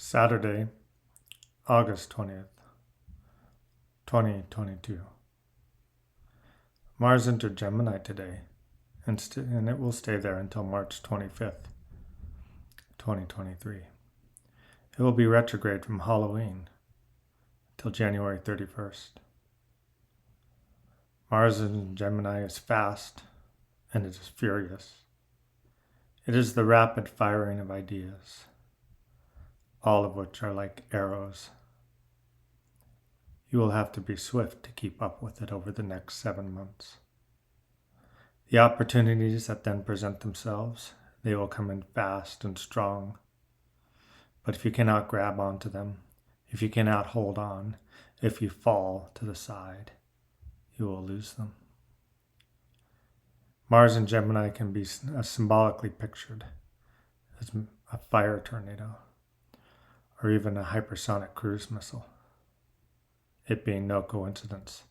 Saturday, August 20th, 2022. Mars entered Gemini today, and it will stay there until March 25th, 2023. It will be retrograde from Halloween till January 31st. Mars in Gemini is fast, and it is furious. It is the rapid firing of ideas, all of which are like arrows. You will have to be swift to keep up with it over the next 7 months. The opportunities that then present themselves, they will come in fast and strong. But if you cannot grab onto them, if you cannot hold on, if you fall to the side, you will lose them. Mars in Gemini can be symbolically pictured as a fire tornado, or even a hypersonic cruise missile. It being no coincidence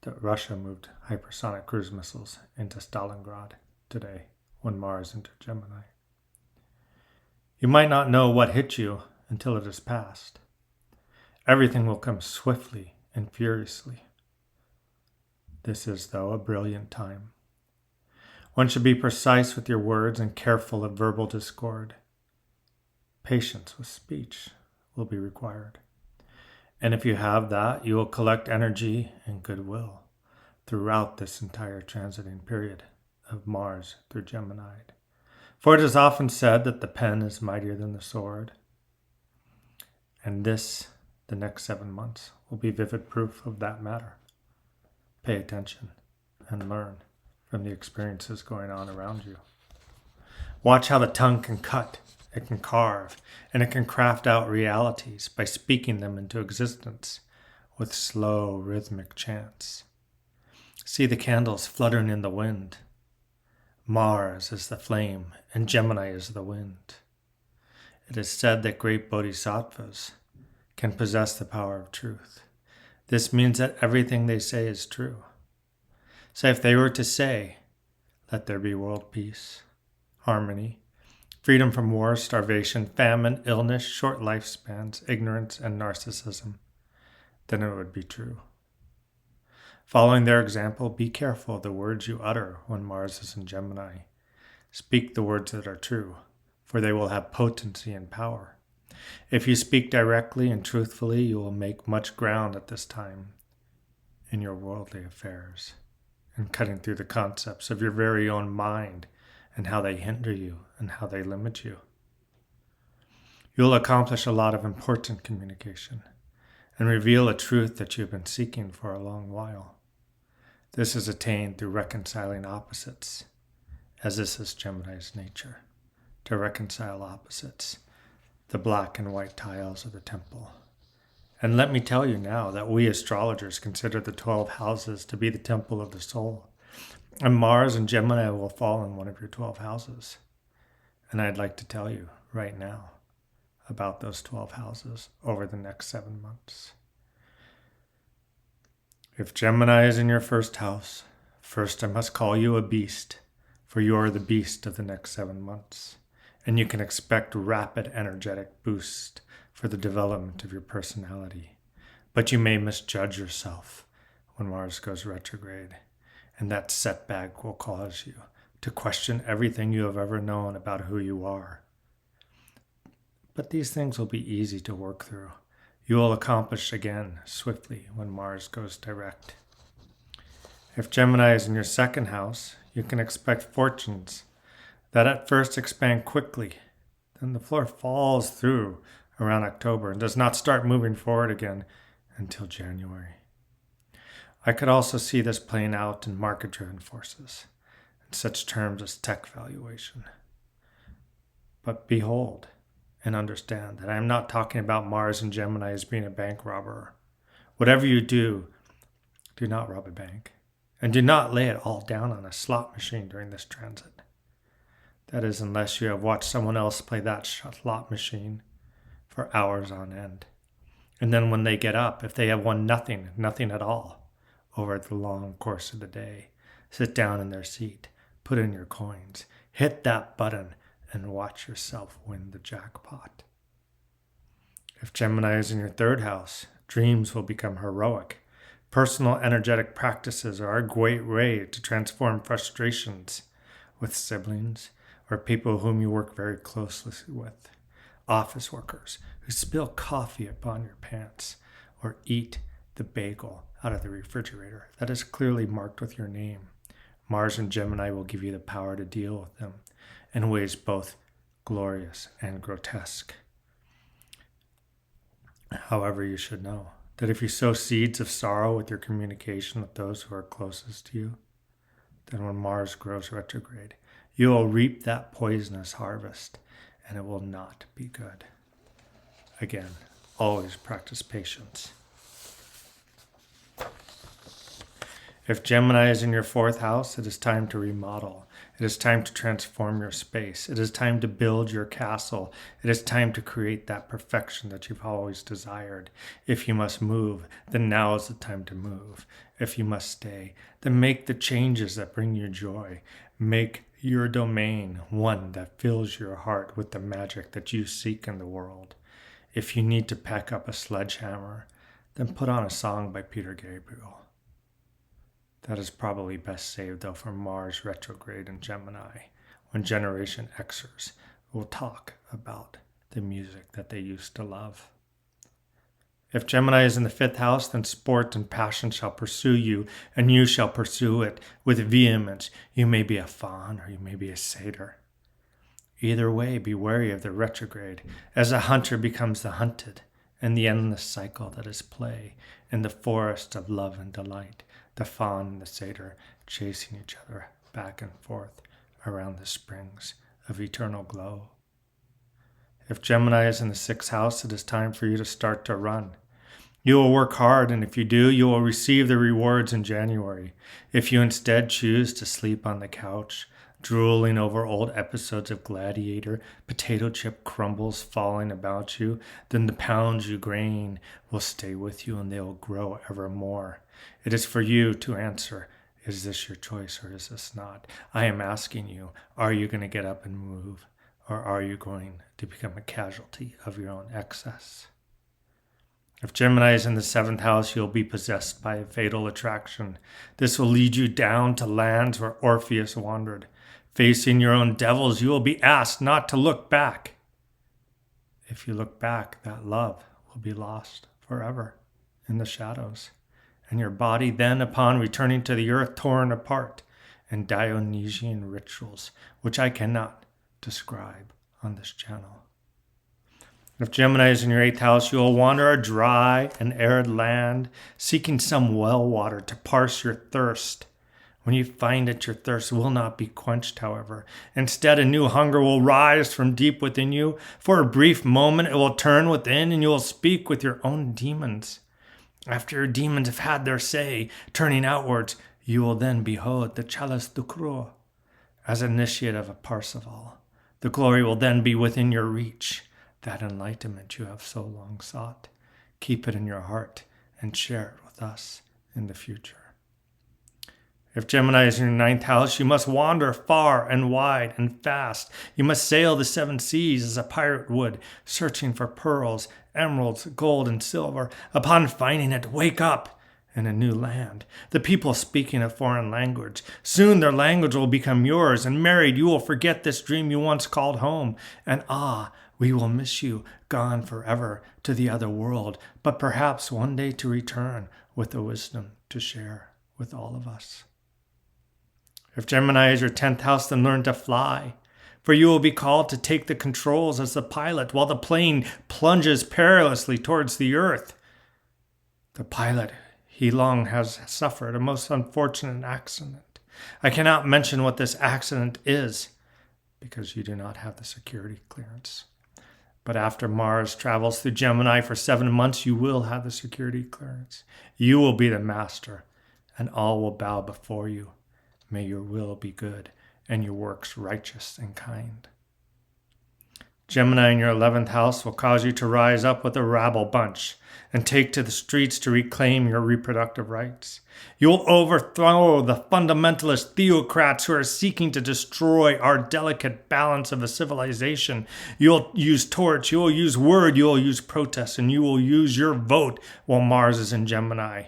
that Russia moved hypersonic cruise missiles into Stalingrad today when Mars entered Gemini. You might not know what hit you until it has passed. Everything will come swiftly and furiously. This is, though, a brilliant time. One should be precise with your words and careful of verbal discord. Patience with speech will be required. And if you have that, you will collect energy and goodwill throughout this entire transiting period of Mars through Gemini. For it is often said that the pen is mightier than the sword. And the next 7 months, will be vivid proof of that matter. Pay attention and learn from the experiences going on around you. Watch how the tongue can cut, it can carve, and it can craft out realities by speaking them into existence with slow, rhythmic chants. See the candles fluttering in the wind. Mars is the flame, and Gemini is the wind. It is said that great bodhisattvas can possess the power of truth. This means that everything they say is true. So if they were to say, "Let there be world peace, harmony, freedom from war, starvation, famine, illness, short lifespans, ignorance, and narcissism," then it would be true. Following their example, be careful of the words you utter when Mars is in Gemini. Speak the words that are true, for they will have potency and power. If you speak directly and truthfully, you will make much ground at this time in your worldly affairs, and cutting through the concepts of your very own mind and how they hinder you and how they limit you. You'll accomplish a lot of important communication and reveal a truth that you've been seeking for a long while. This is attained through reconciling opposites, as this is Gemini's nature, to reconcile opposites, the black and white tiles of the temple. And let me tell you now that we astrologers consider the 12 houses to be the temple of the soul. And Mars and Gemini will fall in one of your 12 houses. And I'd like to tell you right now about those 12 houses over the next 7 months. If Gemini is in your first house, first I must call you a beast, for you are the beast of the next 7 months. And you can expect rapid energetic boost for the development of your personality. But you may misjudge yourself when Mars goes retrograde, and that setback will cause you to question everything you have ever known about who you are. But these things will be easy to work through. You will accomplish again swiftly when Mars goes direct. If Gemini is in your second house, you can expect fortunes that at first expand quickly. Then the floor falls through around October and does not start moving forward again until January. I could also see this playing out in market-driven forces, in such terms as tech valuation. But behold and understand that I am not talking about Mars and Gemini as being a bank robber. Whatever you do, do not rob a bank, and do not lay it all down on a slot machine during this transit. That is, unless you have watched someone else play that slot machine for hours on end. And then when they get up, if they have won nothing at all over the long course of the day, sit down in their seat, put in your coins, hit that button, and watch yourself win the jackpot. If Gemini is in your third house, dreams will become heroic. Personal energetic practices are a great way to transform frustrations with siblings or people whom you work very closely with. Office workers who spill coffee upon your pants or eat the bagel out of the refrigerator that is clearly marked with your name. Mars and Gemini will give you the power to deal with them in ways both glorious and grotesque. However, you should know that if you sow seeds of sorrow with your communication with those who are closest to you, then when Mars grows retrograde, you will reap that poisonous harvest, and it will not be good. Again, always practice patience. If Gemini is in your fourth house, it is time to remodel. It is time to transform your space. It is time to build your castle. It is time to create that perfection that you've always desired. If you must move, then now is the time to move. If you must stay, then make the changes that bring you joy. Make your domain one that fills your heart with the magic that you seek in the world. If you need to pack up a sledgehammer, then put on a song by Peter Gabriel. That is probably best saved, though, for Mars retrograde in Gemini, when Generation Xers will talk about the music that they used to love. If Gemini is in the fifth house, then sport and passion shall pursue you, and you shall pursue it with vehemence. You may be a fawn, or you may be a satyr. Either way, be wary of the retrograde, as a hunter becomes the hunted, and the endless cycle that is play in the forest of love and delight. The fawn and the satyr chasing each other back and forth around the springs of eternal glow. If Gemini is in the sixth house, it is time for you to start to run. You will work hard, and if you do, you will receive the rewards in January. If you instead choose to sleep on the couch, drooling over old episodes of Gladiator, potato chip crumbles falling about you, then the pounds you gain will stay with you, and they will grow ever more. It is for you to answer, is this your choice or is this not? I am asking you, are you going to get up and move, or are you going to become a casualty of your own excess? If Gemini is in the seventh house, you'll be possessed by a fatal attraction. This will lead you down to lands where Orpheus wandered. Facing your own devils, you will be asked not to look back. If you look back, that love will be lost forever in the shadows, and your body then, upon returning to the earth, torn apart in Dionysian rituals, which I cannot describe on this channel. If Gemini is in your eighth house, you will wander a dry and arid land, seeking some well water to parse your thirst. When you find it, your thirst will not be quenched, however. Instead, a new hunger will rise from deep within you. For a brief moment, it will turn within, and you will speak with your own demons. After your demons have had their say, turning outwards, you will then behold the chalice du cru as initiate of a Parsifal. The glory will then be within your reach, that enlightenment you have so long sought. Keep it in your heart and share it with us in the future. If Gemini is in your ninth house, you must wander far and wide and fast. You must sail the seven seas as a pirate would, searching for pearls, emeralds, gold, and silver. Upon finding it, wake up in a new land. The people speaking a foreign language. Soon their language will become yours, and married, you will forget this dream you once called home. And we will miss you, gone forever to the other world, but perhaps one day to return with the wisdom to share with all of us. If Gemini is your 10th house, then learn to fly, for you will be called to take the controls as the pilot while the plane plunges perilously towards the earth. The pilot, he long has suffered a most unfortunate accident. I cannot mention what this accident is because you do not have the security clearance. But after Mars travels through Gemini for 7 months, you will have the security clearance. You will be the master, and all will bow before you. May your will be good and your works righteous and kind. Gemini in your 11th house will cause you to rise up with a rabble bunch and take to the streets to reclaim your reproductive rights. You will overthrow the fundamentalist theocrats who are seeking to destroy our delicate balance of a civilization. You'll use torch, you will use word, you will use protest, and you will use your vote while Mars is in Gemini.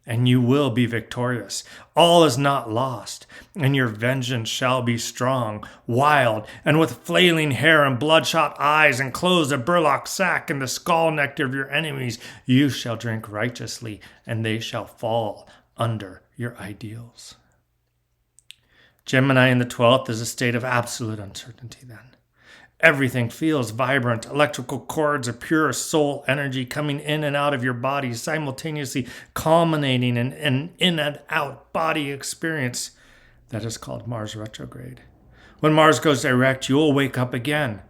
And you will be victorious. All is not lost, and your vengeance shall be strong, wild, and with flailing hair and bloodshot eyes, and clothes a burlap sack in the skull nectar of your enemies. You shall drink righteously, and they shall fall under your ideals. Gemini in the 12th is a state of absolute uncertainty then. Everything feels vibrant. Electrical cords of pure soul energy coming in and out of your body, simultaneously culminating in an in and out body experience that is called Mars retrograde. When Mars goes direct, you will wake up again,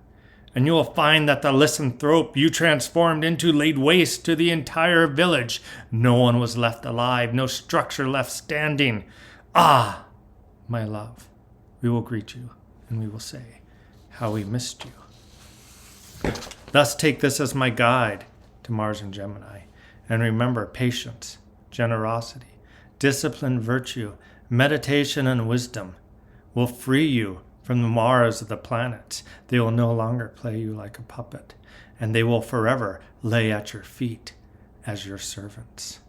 and you will find that the lycanthrope you transformed into laid waste to the entire village. No one was left alive, no structure left standing. Ah, my love, we will greet you, and we will say, how we missed you. Thus take this as my guide to Mars and Gemini. And remember, patience, generosity, discipline, virtue, meditation, and wisdom will free you from the Mars of the planets. They will no longer play you like a puppet, and they will forever lay at your feet as your servants.